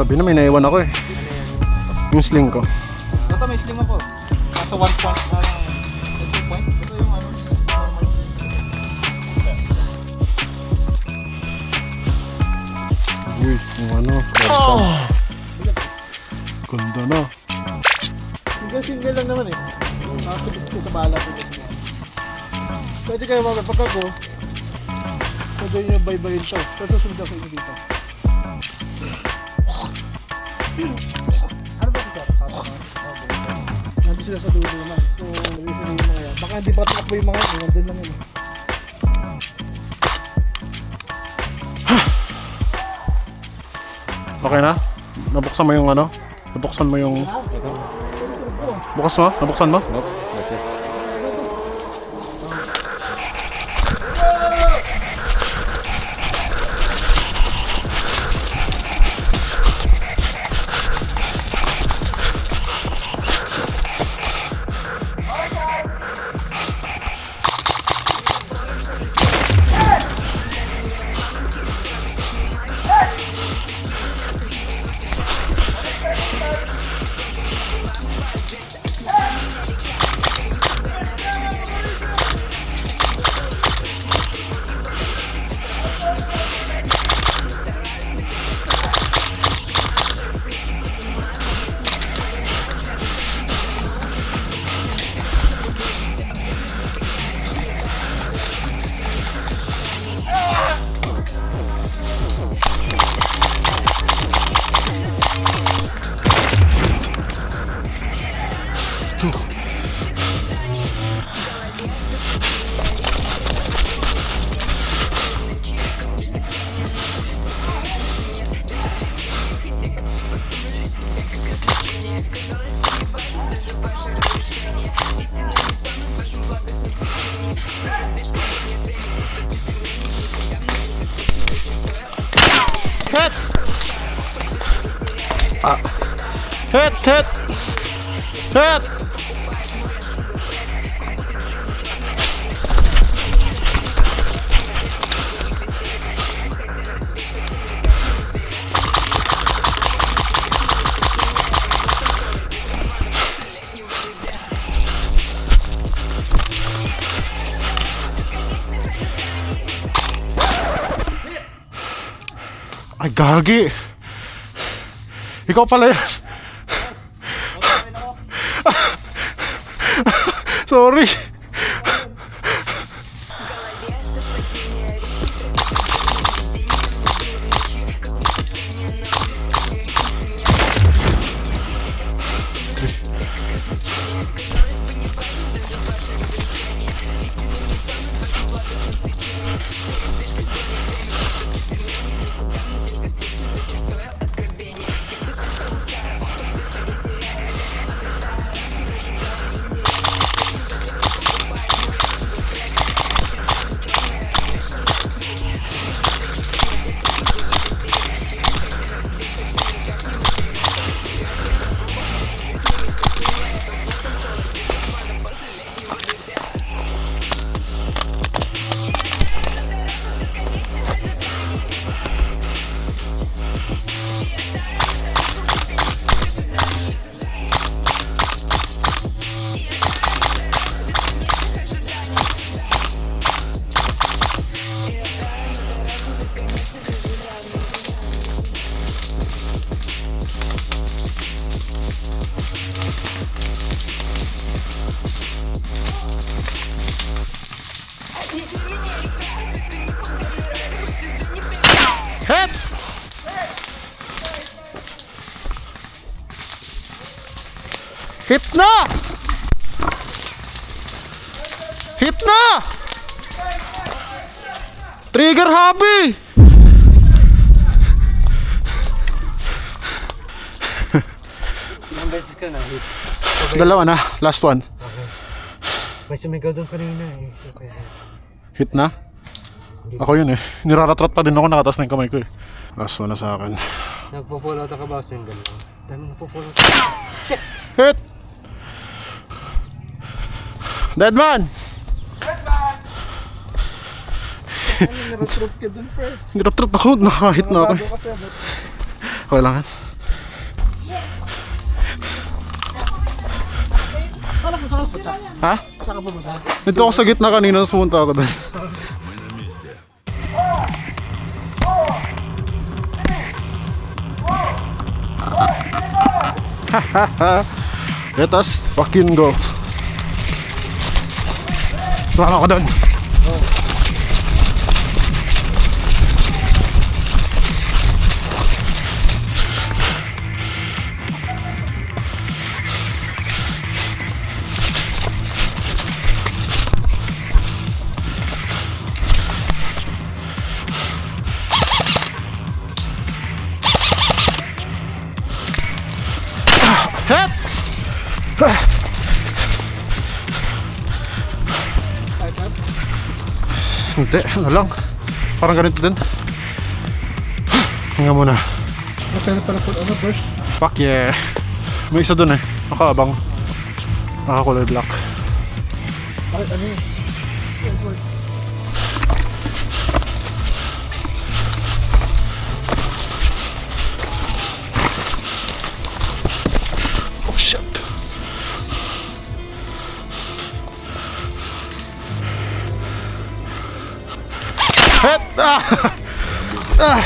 Sabi na may naiwan ako eh. Yung sling ko. Ito may sling ako. Kaso 1 point na lang. 2 point. Ito yung ano. Normal. Uy, yung ano. Ganda na. Single lang naman eh. Nakasabit ko sa bala ko. Pwede kayo mga pagka ko. Pwede nyo baybayin to. Susunod ako inyo dito. Ano ba ito? Nandito sila sa dulo naman. So, reason yung mga yan. Baka hindi pa takbo yung mga yan. Nandun lang yun. Okay na? Nabuksan mo yung ano? Nabuksan mo yung... Bukas mo? Nabuksan mo? Nope. That's it. Hit! Hit! Hit! Hit! Ay, gagi. Ikaw pala yan. Sorry. Hit! Hit na! Hit na! Trigger happy! Ilang beses ka na hit. Dalawa na, last one. May sumigaw doon kanina eh. Hit na? Ako yun eh. Niraratrat pa din ako, nakatas na yung kamay ko eh. Last one na sa akin. Nagpo-follow ka ba single mo? Dami nagpo-follow. Hit! Dead man! Naratrot ka doon, pre. Niratrap ako, nakahit na ako eh. Bago ka, pre. Okay lang yan. Saan ka pumunta? Ha? Saan ka pumunta? Dito ako sa gitna kanina, tapos pumunta ako doon. Let us fucking go. Sama ako doon. Hep! Hindi, ano lang. Parang ganito din. Hinga muna. Magkano pala po ano burst? Fuck yeah. May isa dun eh. Nakaabang. Nakakulay black. Ay, ano yun? Oh shit. Het! Ah! Ah!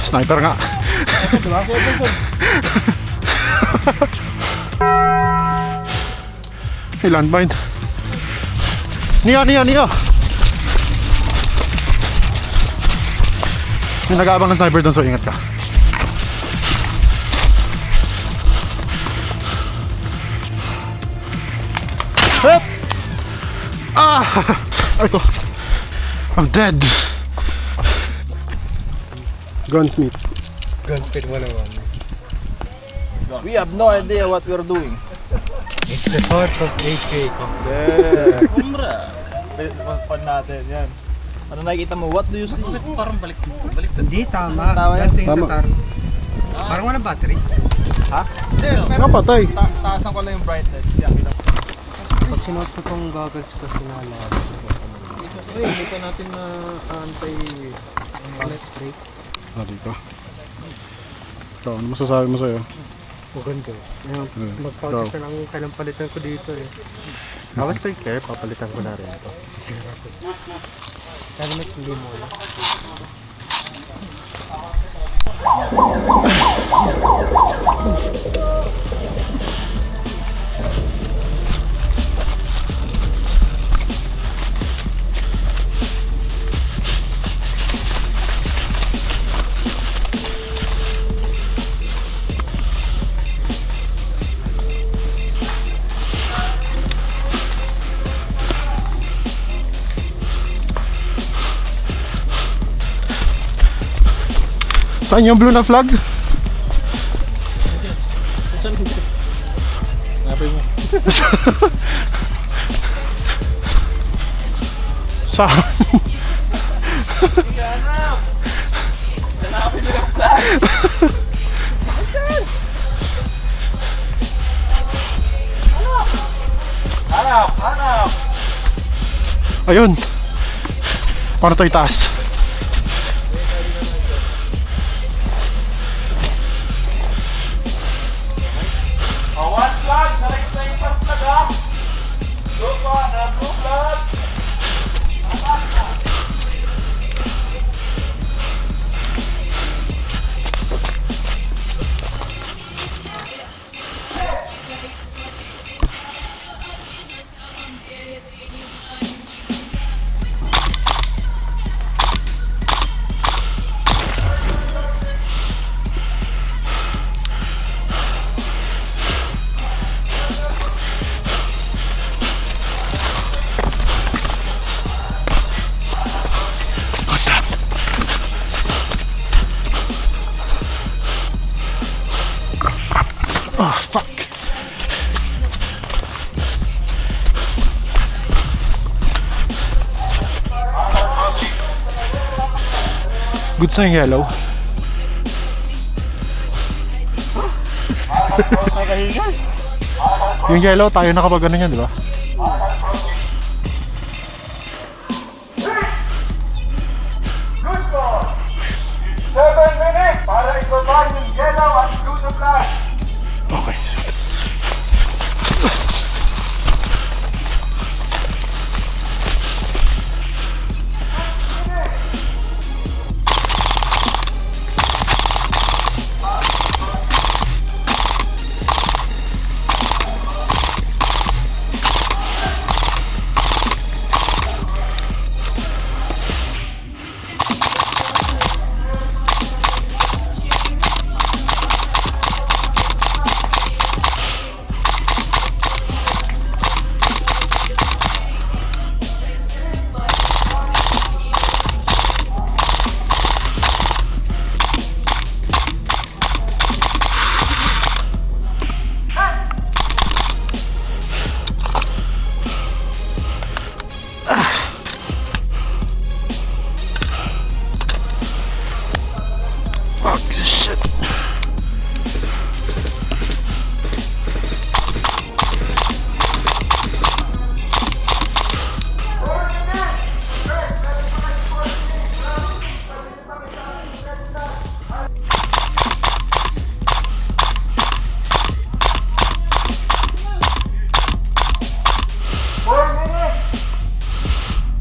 Sniper nga. Diba? Kaya burst. Hey, landmine. Nia! May nag-aabang ng sniper doon, so ingat ka. Hep! Ah! Ay ko. I'm dead. Gunsmith. Gunsmith 101. We have no idea what we're doing. It's the thoughts of HK ko. Yeah. Kumra. Pan natin yan. Ano nakikita mo? What do you see? Parang balik. Hindi, tama. Tama yan. Ganito yung sa tar. Parang walang battery. Ha? Hindi. Pero Napatay. taasan ko lang yung brightness. Yan, kita mo. Pag sinuot ko tong goggles ko, sinala. Ay, hindi ka natin na Let's break. Nari ka. Ikaw, ano masasabi mo sa'yo? Maganda. Mag-pouches na lang kailang palitan ko dito eh. I was take care, papalitan ko na rin ito. Sisira ko. Helmet hindi mo na. Saan yung blue na flag? Napay mo. Saan? Hanap! Ayun. Paano tayo itaas? One flag! Select na yung first flag ha! Blue flag! Blue flag! Oh, fuck. Good sa yung yellow. Yung yellow, tayo nakapag ano yan, di ba? Good boy! 7 minutes para i-survive yung Okay. Fuck this shit.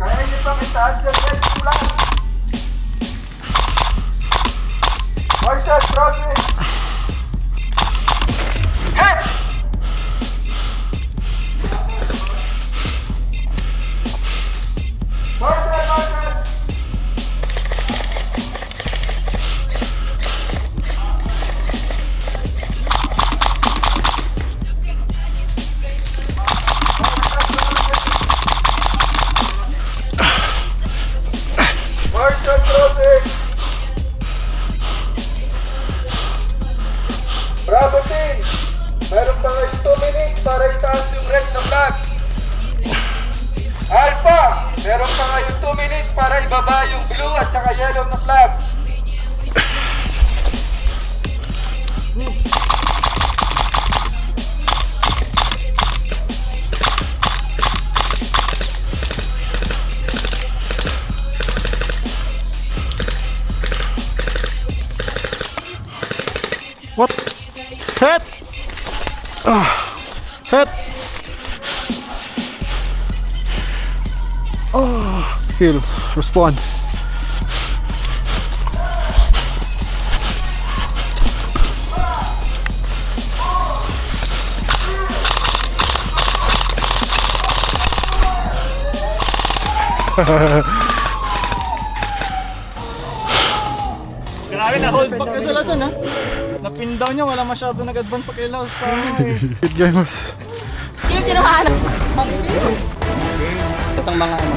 Kaya niyo pang itaas yung red flag. Marshal, progress. Hit! Marshal, Marshal. Marshal, progress. Bravo team! Meron pa kayo 2 minutes para itaas yung red na flag. Alpha! Meron pa kayo 2 minutes para ibaba yung blue at saka yellow na flag. What? Hit! Hit! Heal. Respond. Grabe na hold back na sila dun ha. Napin down niya, wala masyado nag-advance sa kilaw sa Good gamers. Yung tinahanap. itong mga ano.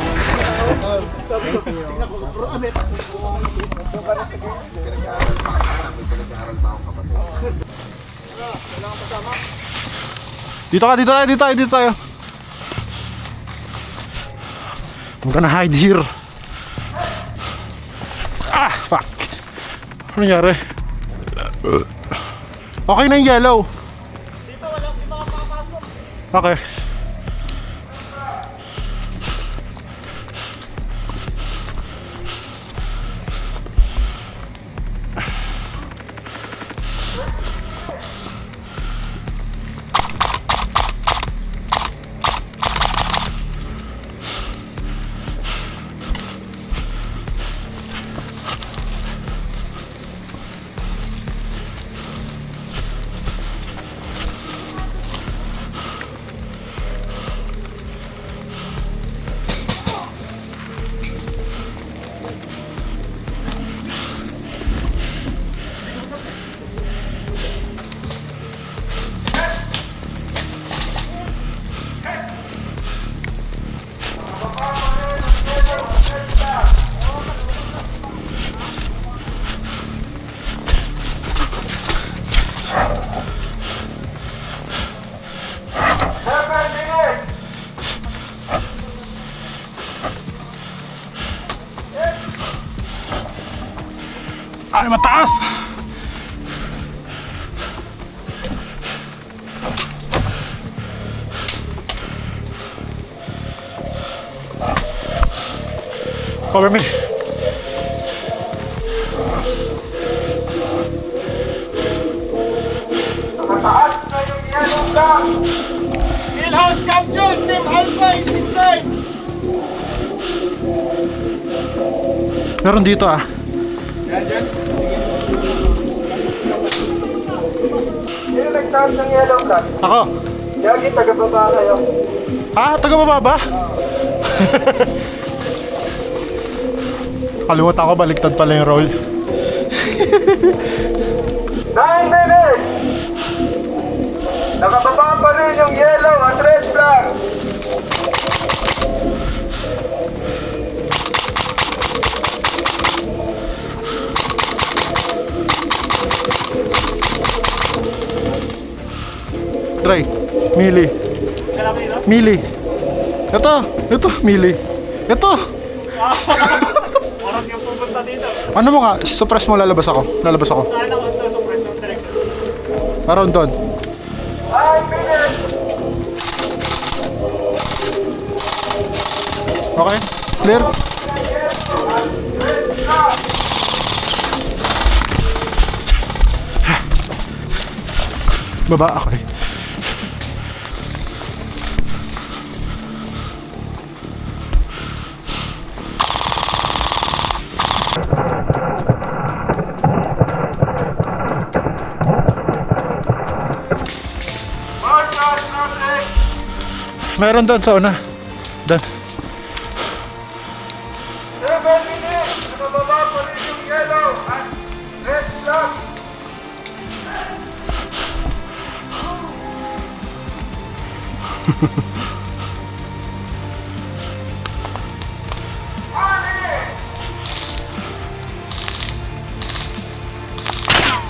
Dito ka, dito tayo, dito tayo, dito tayo. I'm gonna hide here. Ah, fuck. Ano nangyari? Okay na yung yellow. Dito wala dito ka makapasok. Okay. Ay, mataas! Cover me. Team Alpha is inside! Meron dito ah. Sino nagtaas ng yellow flag? Ako. Yagi, taga-baba kayo. Ah, taga baba ba? Kalimutan ko, baliktad pala yung roll. 9 minutes! Nakababa pa rin yung yellow at red flag. Try. Mili. Mili. Ito, Mili. Ito. Parang yung pupunta dito. Ano mo nga, suppress mo, lalabas ako. Saan ako sa suppressor direction? Around doon. 5 minutes! Okay? Clear? Baba ako eh. Meron doon sa una. Doon. 7 minutes! Nakababa pa rin yung yellow at red flag.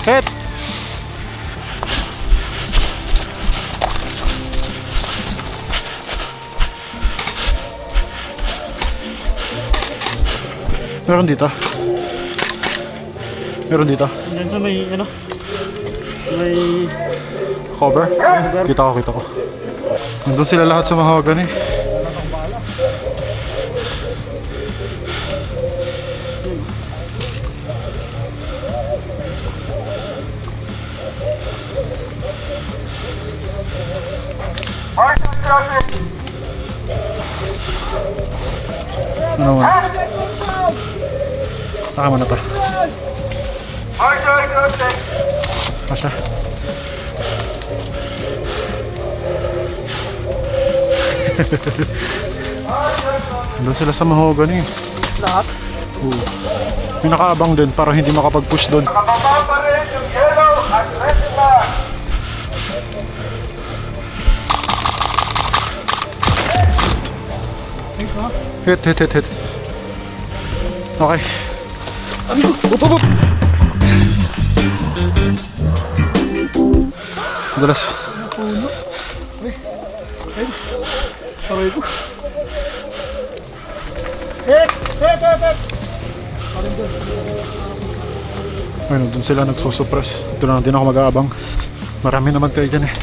Hit! Meron dito. Meron dito. Diyan sa may, ano? May... Cover? Kita ko. Nandun sila lahat sa mahogany. Marshall traffic! Ano man? Saka mo na to. Marshall traffic! Kasha. Nandun sila sa mahogany. Lahat? Oo. May nakaabang din para hindi makapag-push doon. Nakababa pa rin yung yellow at red flag. Hit. Okay. Up. Dalas. Aray ko. Ayun, doon sila nagsusuppress. Ito na din ako mag-aabang. Marami naman kayo dyan eh.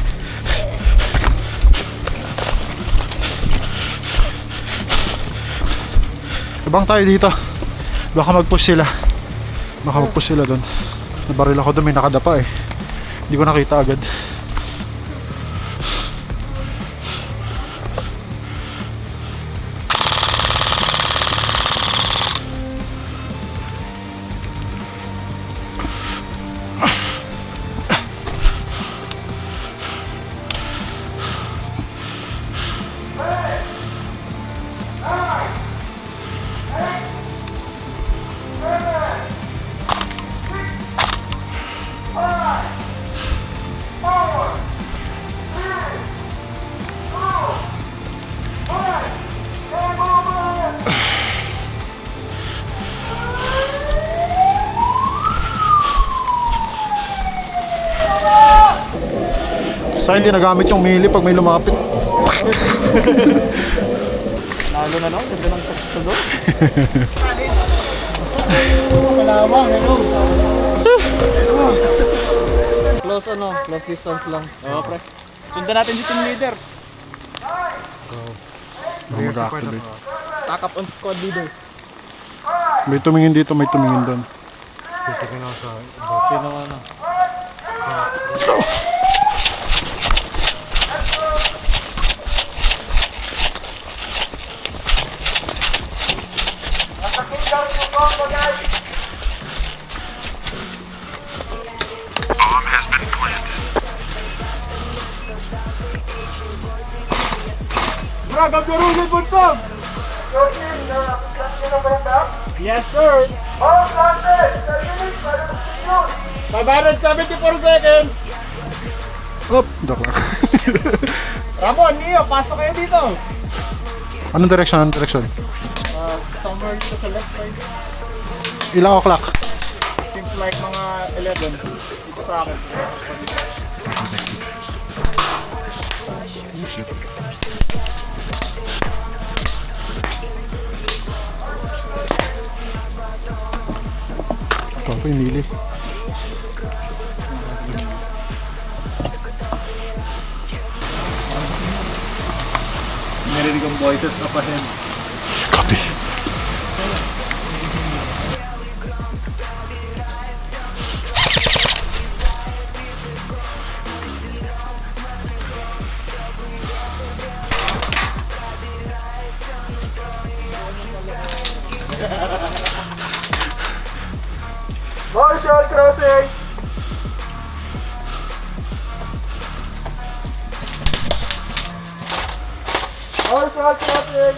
Abang tayo dito. Baka mag-push sila. Doon. Nabaril ako doon, may nakadapa eh. Hindi ko nakita agad. Sa hindi nagamit yung melee pag may lumapit. Lalo na lang, ganda ng kasto doon. Kalawang, hello. Close distance lang. Oo, pre. Sundan natin si team leader. Mag-activate. Stack up on squad leader. May tumingin dito, may tumingin doon. Sino ano? Nakita yung combo, guys. Bragam karungan buntong! Your team, nakakaslan nyo na ba yung back? Yes, sir! Oh, Planter! 10 minutes, para sa yun. 574 seconds! Up! Joke lang. Ramon, Neo, pasok kayo dito! Anong direction? Anong direction? Somewhere dito sa left side. Ilang o'clock? Seems like mga 11 dito sa akin. Oh, shit. Ikaw pa yung nili. Narinig ang voices up ahead. Copy. Marshall crossing! Marshall crossing!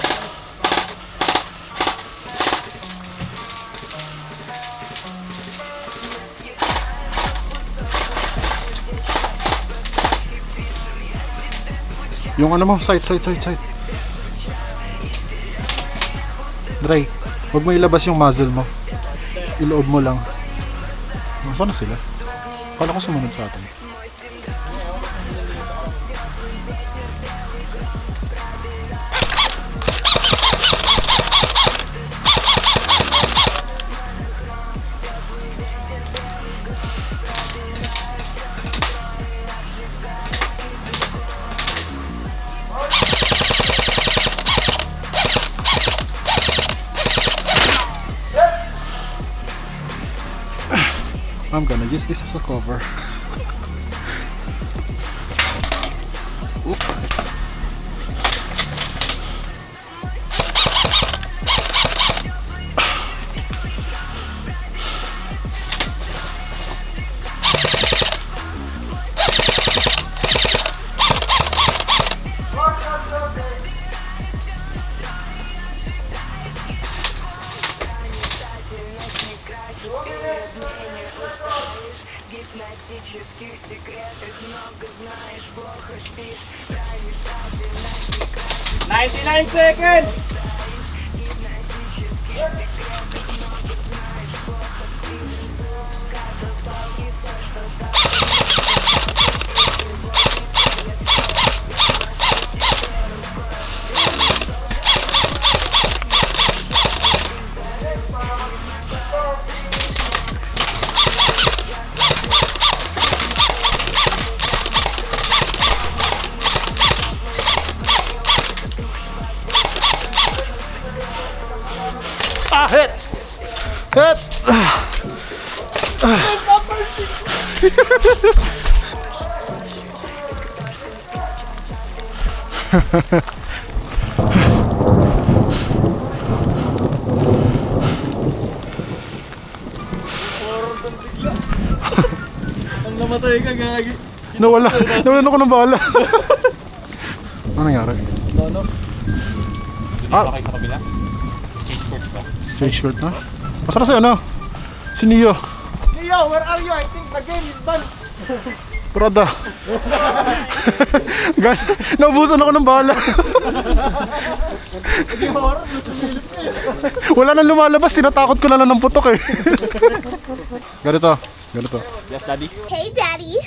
Yung ano mo, side. Dry. Huwag mo ilabas yung muzzle mo. Iloob mo lang. Nasaan na sila? Kala ko sumunod sa atin. I'm gonna use this as a cover. Oop. Гипнотических секретов много знаешь, плохо спишь. 99 seconds! Гипнотических секретов много знаешь, плохо спишь. Закопай все, что там. Ah, hit! Hit! Ang namatay ka, gagi. Nawala ako ng bala. Ano nangyari? Ano? Ah, Sa kabila? Cage ba? change short na? Masara si ano? Si Neo. Neo, where are you? I think the game is done. Prada. Naubusan ako ng bala. Hindi horror, sumilip ka eh. Wala nang lumalabas, tinatakot ko na lang ng putok eh. Ganito. Yes, daddy. Hey, Daddy.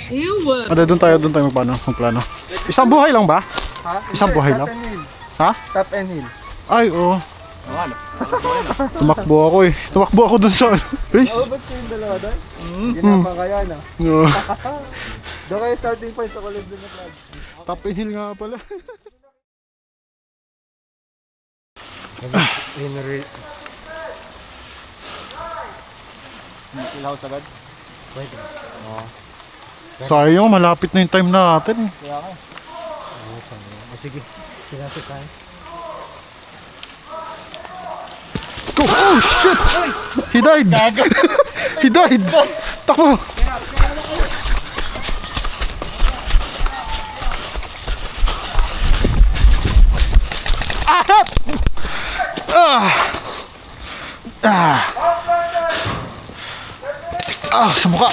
Doon tayo magplano. Isang buhay lang ba? Ha? Isang buhay lang? Ha? Top and hill. Ay, oo. Ano? Tumakbo ako eh. Tumakbo ako dun sa base. Ba't yung dalawa doon? Ginapa kaya na. Oo. Doon kayo starting point sa college din na club. Top and hill nga pala. Ilaw sagad. Sayang, malapit na yung time natin. Kaya ka. Sige, sinasok tayo. go. Oh, shit! He died! He died! Takbo! Sa mukha.